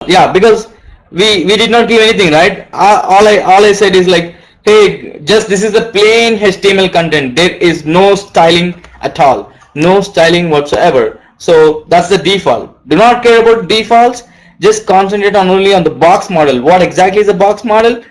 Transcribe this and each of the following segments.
Yeah, because we did not give anything, right? All I said is like, hey, just this is the plain HTML content. There is no styling at all, no styling whatsoever. So that's the default. Do not care about defaults. Just concentrate on only on the box model. What exactly is a box model?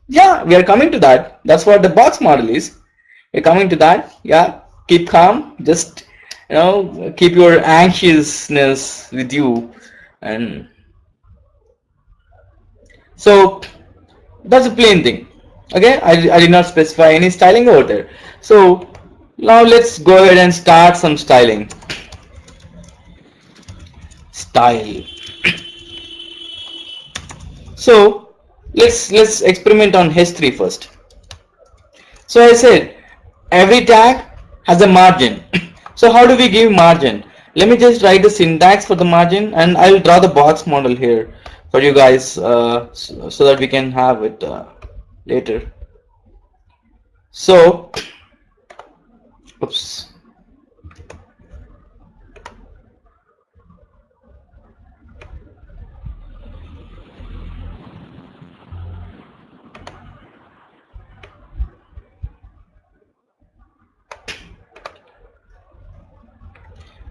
Yeah, we are coming to that. That's what the box model is. We're coming to that. Yeah, keep calm. Just keep your anxiousness with you, and so that's a plain thing. Okay, I did not specify any styling over there. So now let's go ahead and start some styling. Style. So let's experiment on h3 first. So I said every tag has a margin. So how do we give margin? Let me just write the syntax for the margin, and I'll draw the box model here for you guys, so that we can have it later. So, oops.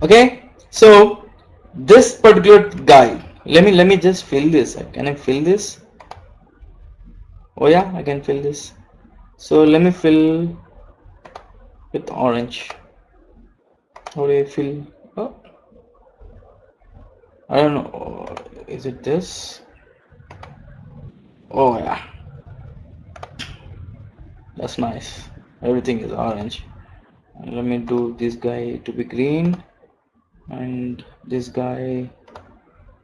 Okay, so this particular guy, let me just fill this. Can I fill this? Oh yeah, I can fill this. So let me fill with orange. How do I fill? Oh, I don't know. Is it this? Oh yeah, that's nice. Everything is orange. And let me do this guy to be green, and this guy,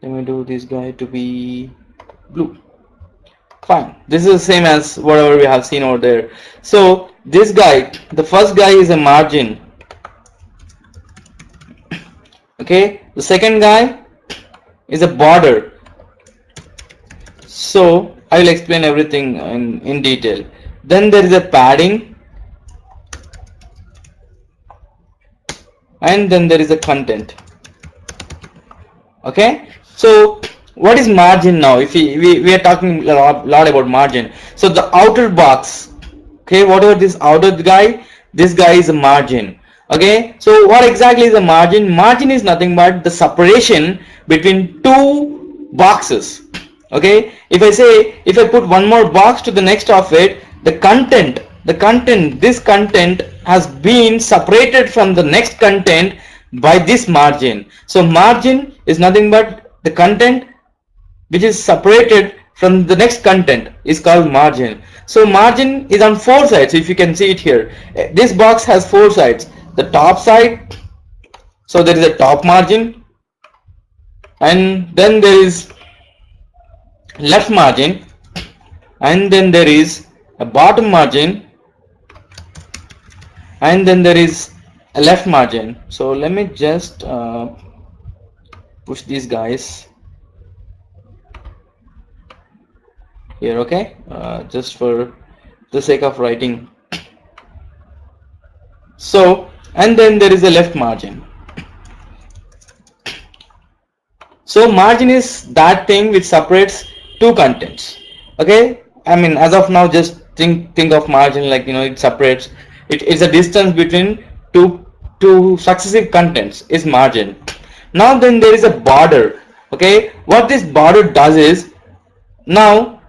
let me do this guy to be blue. Fine, this is the same as whatever we have seen over there. So this guy, the first guy is a margin. Okay, the second guy is a border. So I will explain everything in detail. Then there is a padding, and then there is a content. Okay, so what is margin now? If we are talking a lot about margin. So the outer box, okay, whatever this outer guy, this guy is a margin. Okay, so what exactly is a margin? Margin is nothing but the separation between two boxes. Okay, if I put one more box to the next of it, this content has been separated from the next content by this margin. So margin is nothing but the content which is separated from the next content is called margin. So margin is on four sides. If you can see it here, this box has four sides. The top side, so there is a top margin, and then there is left margin, and then there is a bottom margin, and then there is a left margin. So let me just push these guys here. Okay, just for the sake of writing. So, and then there is a left margin. So margin is that thing which separates two contents. Okay, I mean, as of now, just think of margin like, it separates, it's a distance between two successive contents is margin. Now then there is a border. Okay, what this border does is, now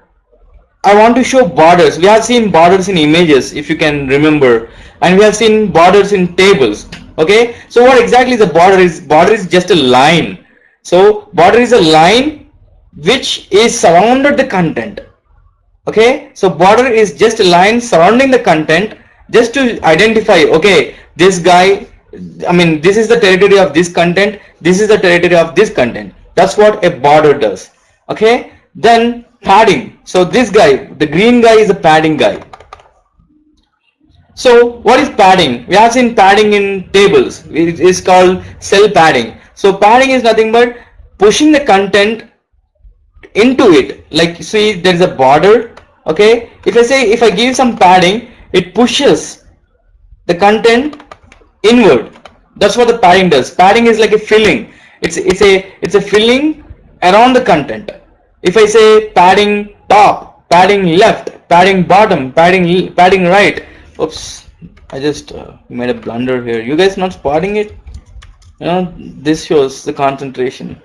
I want to show borders. We have seen borders in images, if you can remember, and we have seen borders in tables. Okay, so what exactly is a border is? Border is just a line. So border is a line which is surrounded the content. Okay, so border is just a line surrounding the content, just to identify, okay, this guy, I mean, this is the territory of this content, this is the territory of this content. That's what a border does. Okay, then padding. So this guy, the green guy, is a padding guy. So what is padding? We have seen padding in tables. It is called cell padding. So padding is nothing but pushing the content into it. Like, see, there is a border. Okay, if I give some padding, it pushes the content inward. That's what the padding does. Padding is like a filling. It's a filling around the content. If I say padding top, padding left, padding bottom, padding right. Oops, I just made a blunder here. You guys not spotting it? You know, this shows the concentration.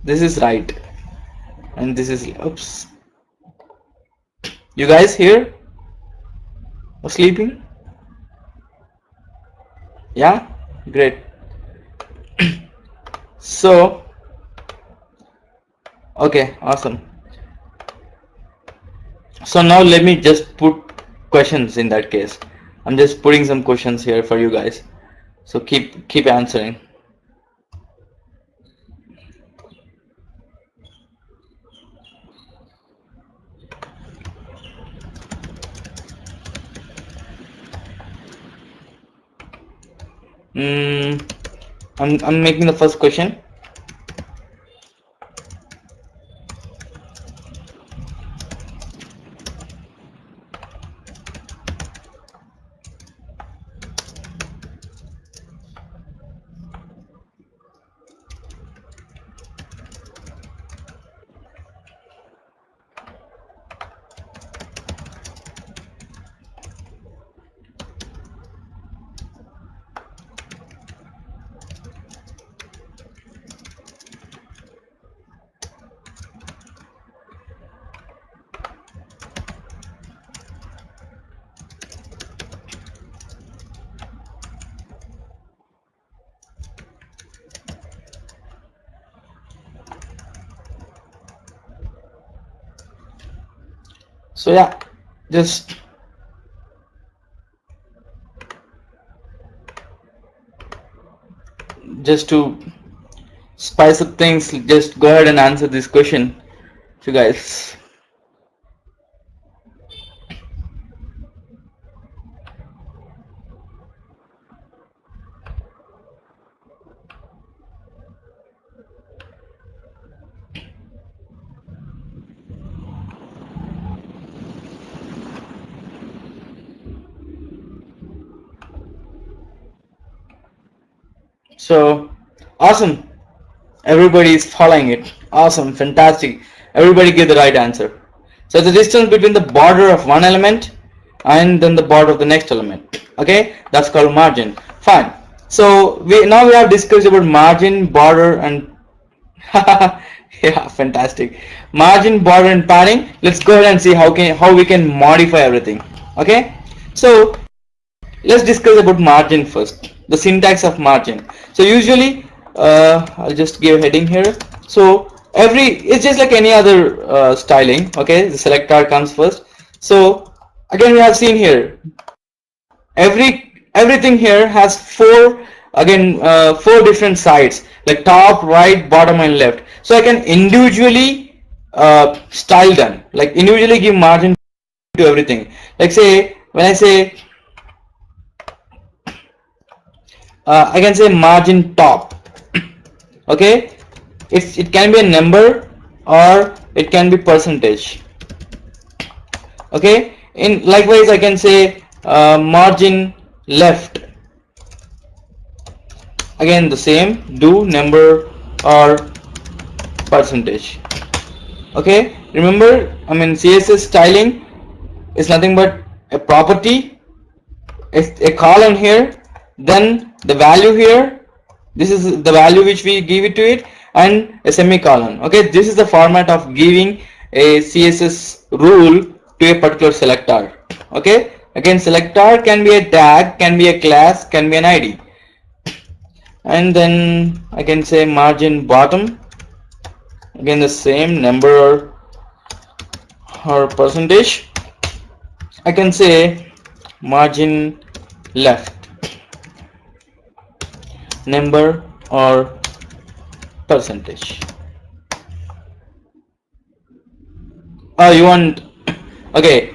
This is right, and this is, oops. You guys here? Or sleeping? Yeah, great. So, okay, awesome. So now let me just put questions in that case. I'm just putting some questions here for you guys. So keep answering. I'm making the first question. So yeah, just to spice up things, just go ahead and answer this question, you guys. So awesome, everybody is following it. Awesome, fantastic. Everybody give the right answer. So the distance between the border of one element and then the border of the next element. Okay, that's called margin. Fine. So we have discussed about margin, border, and yeah, fantastic. Margin, border, and padding. Let's go ahead and see how we can modify everything. Okay. So let's discuss about margin first. The syntax of margin. So usually, I'll just give a heading here. So it's just like any other styling. Okay, the selector comes first. So again, we have seen here everything here has four different sides, like top, right, bottom, and left. So I can individually style them, like individually give margin to everything. Like say when I say I can say margin top. Okay, it can be a number or it can be percentage. Okay, likewise I can say margin left. Again the same, do number or percentage. Okay, remember, I mean CSS styling is nothing but a property, a column here, then the value here, this is the value which we give it to it, and a semicolon. Okay, this is the format of giving a CSS rule to a particular selector. Okay, again selector can be a tag, can be a class, can be an ID. And then I can say margin bottom, again the same, number or percentage. I can say margin left, number or percentage. Oh, you want, okay,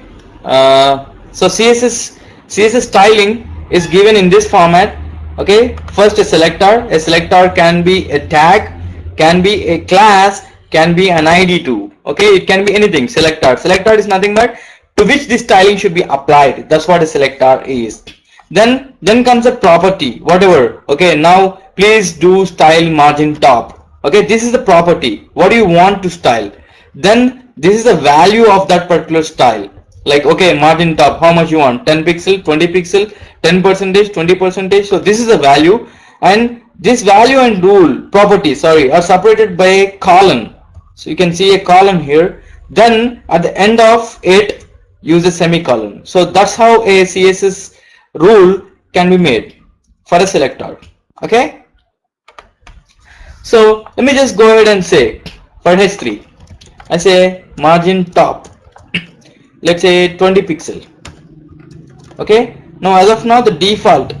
so CSS styling is given in this format. Okay, first a selector can be a tag, can be a class, can be an ID too. Okay, it can be anything. Selector is nothing but to which this styling should be applied. That's what a selector is. Then comes a property, whatever. Okay, now please do style margin top. Okay, this is the property. What do you want to style? Then this is the value of that particular style. Like, okay, margin top, how much you want? 10 pixel, 20 pixel, 10 percentage, 20 percentage. So this is the value, and this value and rule property, sorry, are separated by a column. So you can see a column here. Then at the end of it, use a semicolon. So that's how a CSS rule can be made for a selector. Okay. So let me just go ahead and say for H3, I say margin top, let's say 20 pixel. Okay. Now as of now the default,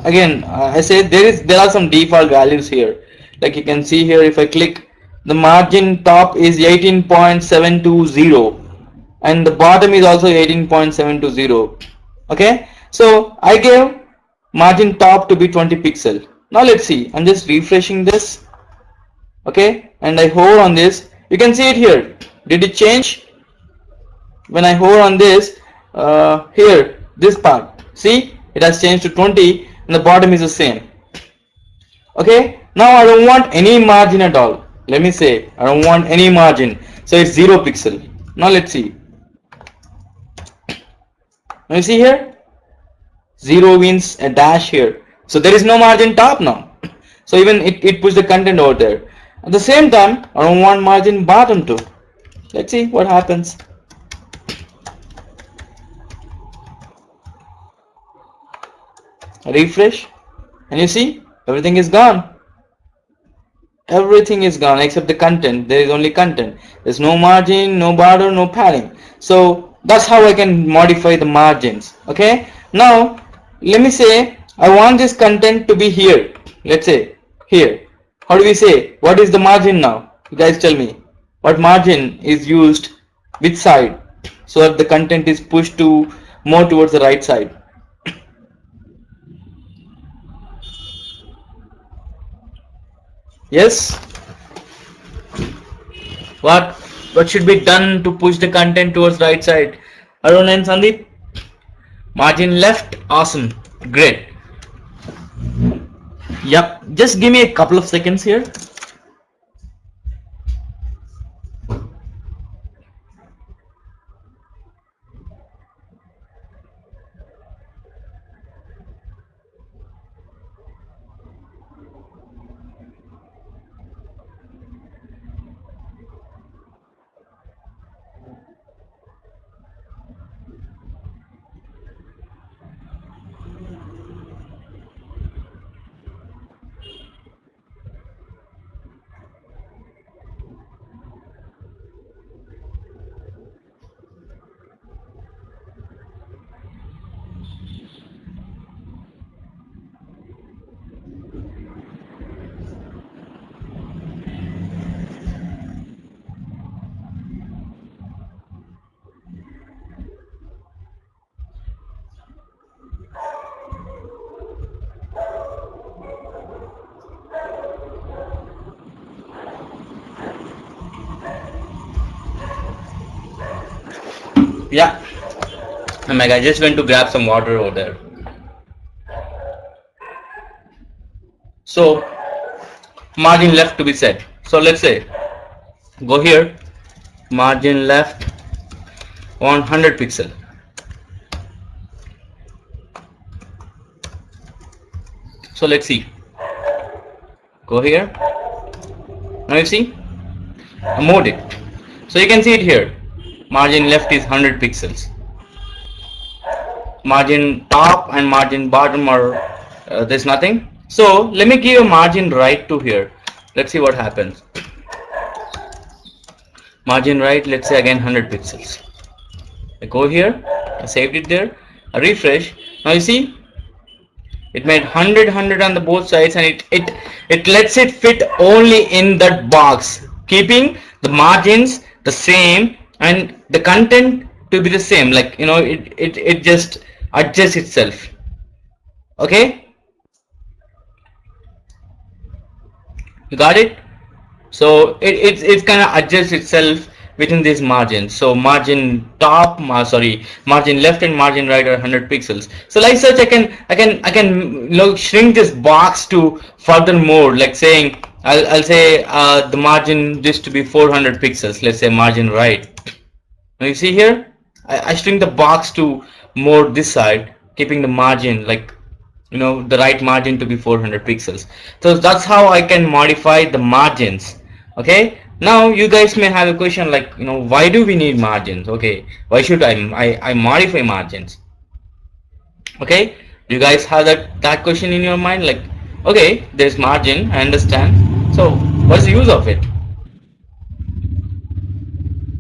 again I say there are some default values here. Like you can see here, if I click, the margin top is 18.720 and the bottom is also 18.720. Okay. So I gave margin top to be 20 pixel. Now let's see, I'm just refreshing this. Okay, and I hover on this, you can see it here. Did it change? When I hover on this, here, this part, see, it has changed to 20 and the bottom is the same. Okay, now I don't want any margin at all. Let me say I don't want any margin, so it's 0 pixel. Now let's see. Now you see here, 0 means a dash here, so there is no margin top now. So even it puts the content over there. At the same time, I don't want margin bottom too. Let's see what happens. Refresh, and you see everything is gone. Everything is gone except the content. There is only content. There's no margin, no border, no padding. So that's how I can modify the margins. Okay. Now let me say I want this content to be here. Let's say here. How do we say? What is the margin now? You guys tell me. What margin is used which side so that the content is pushed to more towards the right side? Yes? What should be done to push the content towards right side? Arun and Sandeep? Margin left. Awesome. Great. Yep. Just give me a couple of seconds here. Yeah. Oh my God, I just went to grab some water over there. So margin left to be set. So let's say go here, margin left on 100 pixel. So let's see. Go here. Now you see, I moved it. So you can see it here. Margin left is 100 pixels. Margin top and margin bottom are there's nothing. So let me give a margin right to here. Let's see what happens. Margin right, let's say again 100 pixels. I go here, I saved it there, I refresh. Now you see, it made 100 on the both sides, and it lets it fit only in that box, keeping the margins the same and the content to be the same. Like, you know, it just adjusts itself. Okay, you got it? So it's kind of adjusts itself within these margins. So margin top, margin left and margin right are 100 pixels. So like such, I can shrink this box to further more, like saying I'll say the margin this to be 400 pixels. Let's say margin right. Now you see here, I shrink the box to more this side, keeping the margin like, you know, the right margin to be 400 pixels. So that's how I can modify the margins. Okay. Now you guys may have a question like, you know, why do we need margins? Okay. Why should I modify margins? Okay. Do you guys have that question in your mind? Like, okay, there's margin. I understand. So what's the use of it?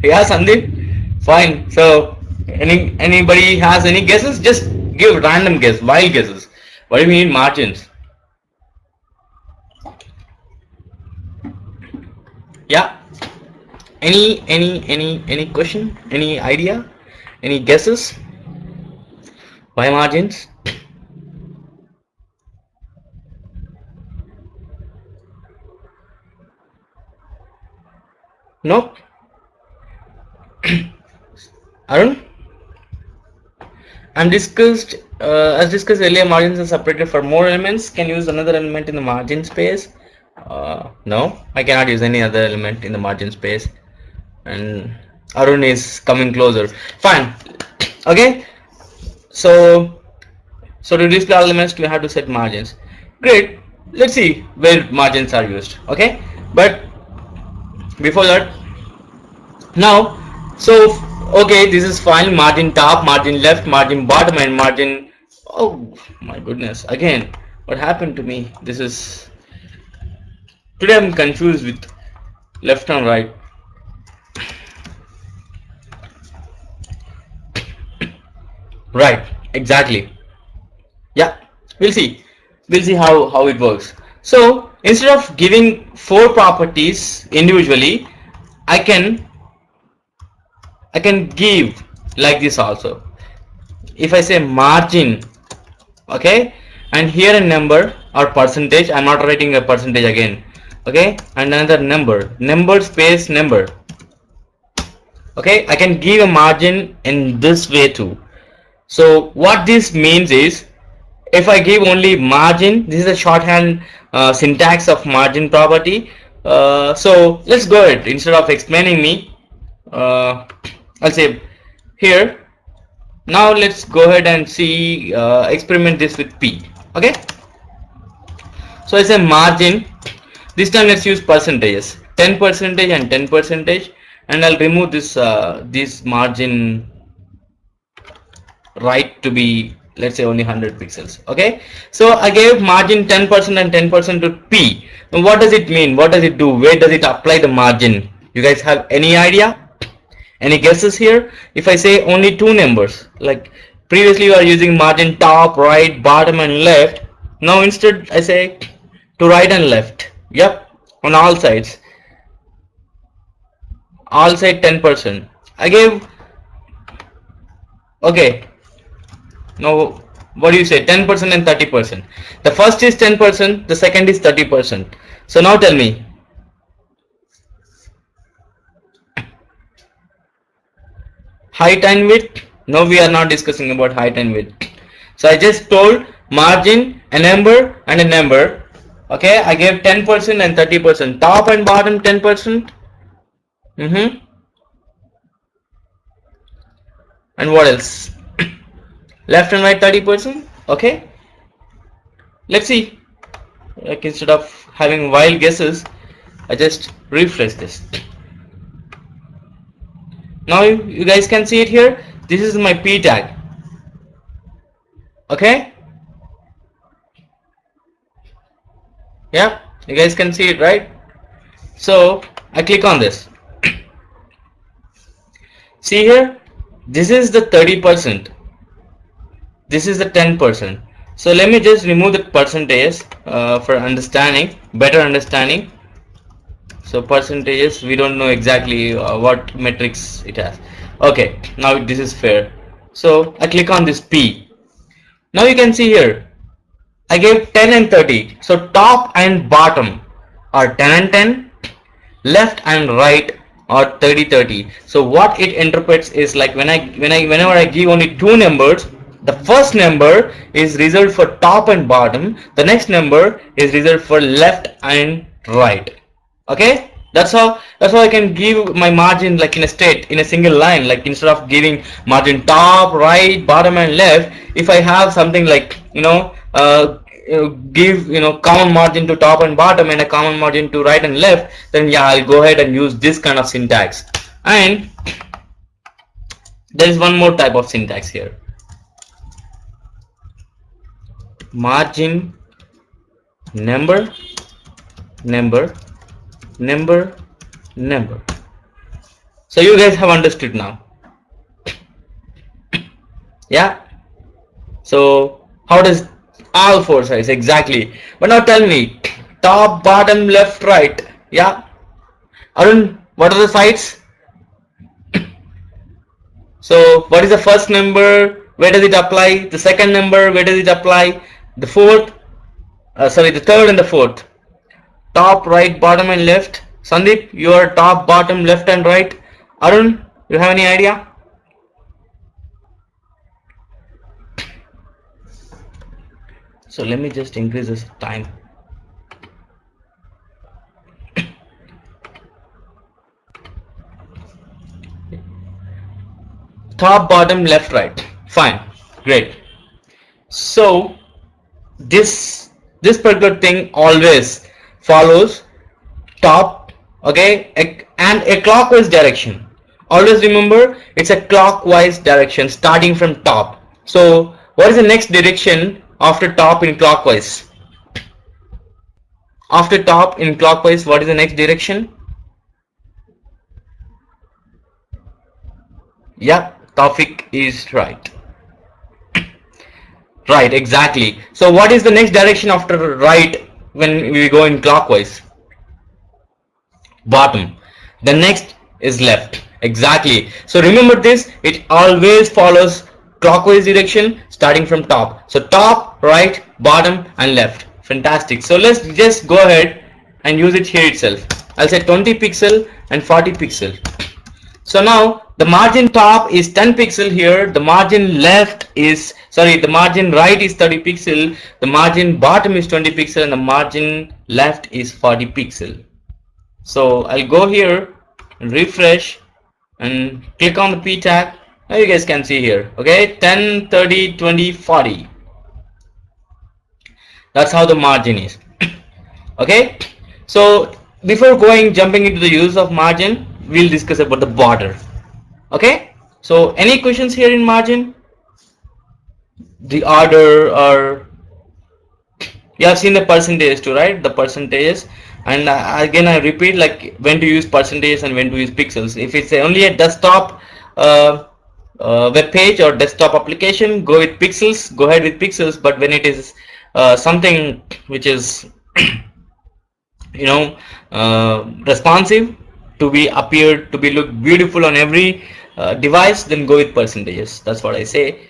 Yeah, Sandeep. Fine. So, anybody has any guesses? Just give random guess, wild guesses. What do you mean margins? Yeah. Any question? Any idea? Any guesses? Why margins? Nope. Arun? As discussed earlier, margins are separated for more elements. Can use another element in the margin space. No, I cannot use any other element in the margin space. And Arun is coming closer. Fine. Okay. So, to display all elements, we have to set margins. Great. Let's see where margins are used. Okay. But before that, now, so okay, this is fine. Margin top, margin left, margin bottom, and margin. Oh my goodness! Again, what happened to me? This is today. I'm confused with left and right. Right, exactly. Yeah, we'll see. We'll see how it works. So instead of giving four properties individually, I can give like this also. If I say margin, okay, and here a number or percentage, I'm not writing a percentage again, okay, and another number space number, okay, I can give a margin in this way too. So what this means is, if I give only margin, this is a shorthand syntax of margin property. So let's go ahead, instead of explaining me, I'll say here. Now let's go ahead and see, experiment this with P. Okay. So I say margin. This time let's use percentages, 10% and 10%, and I'll remove this margin right to be, let's say, only 100 pixels. Okay. So I gave margin 10% and 10% to P. Now what does it mean? What does it do? Where does it apply the margin? You guys have any idea? Any guesses here? If I say only two numbers, like previously you are using margin top, right, bottom and left. Now instead I say to right and left. Yep, on all sides. All side 10%. I gave, okay. Now what do you say? 10% and 30%. The first is 10%, the second is 30%. So now tell me, height and width. No, we are not discussing about height and width. So I just told margin, a number and a number. Okay, I gave 10% and 30%. Top and bottom 10%. And what else? Left and right 30%. Okay. Let's see. Like instead of having wild guesses, I just refresh this. Now you guys can see it here. This is my P tag. Okay. Yeah, you guys can see it, right? So I click on this. See here, this is the 30%. This is the 10%. So let me just remove the percentage for understanding, better understanding. So percentages, we don't know exactly what metrics it has. Okay, now this is fair. So I click on this P. Now you can see here, I gave 10 and 30. So top and bottom are 10 and 10, left and right are 30-30. So what it interprets is like whenever I give only two numbers, the first number is reserved for top and bottom, the next number is reserved for left and right. Okay, that's how I can give my margin like in a state in a single line, like instead of giving margin top, right, bottom and left. If I have something like give common margin to top and bottom and a common margin to right and left, then yeah, I'll go ahead and use this kind of syntax. And there is one more type of syntax here: margin number number number number. So you guys have understood now. Yeah, so how does all four sides exactly? But now tell me, top, bottom, left, right. Yeah, Arun, what are the sides? So what is the first number? Where does it apply? The second number, where does it apply? The fourth, sorry, the third and the fourth. Top, right, bottom and left. Sandeep, you are top, bottom, left and right. Arun, you have any idea? So let me just increase this time. Top, bottom, left, right. Fine, great. So this particular thing always follows top, okay, and a clockwise direction. Always remember it's a clockwise direction starting from top. So what is the next direction after top in clockwise? After top in clockwise, what is the next direction? Yeah, Tawfiq is right. Right, exactly. So what is the next direction after right when we go in clockwise? Bottom. The next is left. Exactly. So remember this, it always follows clockwise direction starting from top. So top, right, bottom and left. Fantastic. So let's just go ahead and use it here itself. I'll say 20 pixel and 40 pixel. So now the margin top is 10 pixel here, the margin left is, sorry, the margin right is 30 pixel, the margin bottom is 20 pixel and the margin left is 40 pixel. So I'll go here and refresh and click on the P tag. Now you guys can see here, okay, 10, 30, 20, 40. That's how the margin is. Okay, so before jumping into the use of margin, we'll discuss about the border. Okay, so any questions here in margin? The order, or you have seen the percentage too, right? The percentages, and again I repeat, like when to use percentage and when to use pixels. If it's only a desktop web page or desktop application, go with pixels, go ahead with pixels. But when it is something which is responsive, to be look beautiful on every device, then go with percentages. That's what I say.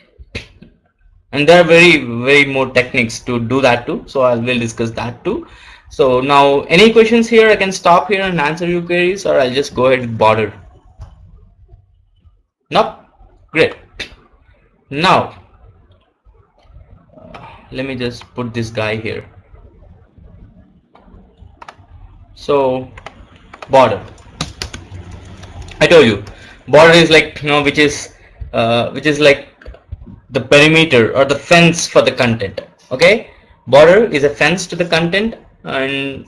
And there are very more techniques to do that too, so I will discuss that too. So now any questions here, I can stop here and answer your queries, or I'll just go ahead with border. No? Great. Now let me just put this guy here. So border, I told you, border is like, which is like the perimeter or the fence for the content. Okay, border is a fence to the content, and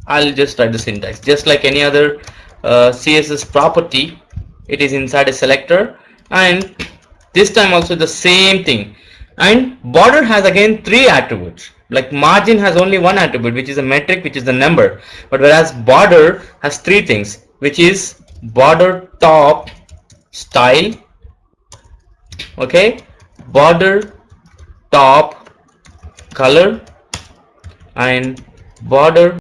I'll just write the syntax just like any other CSS property. It is inside a selector, and this time also the same thing. And border has again 3 attributes. Like margin has only 1 attribute, which is a metric, which is the number, but whereas border has 3 things, which is border top style, okay, border top color, and border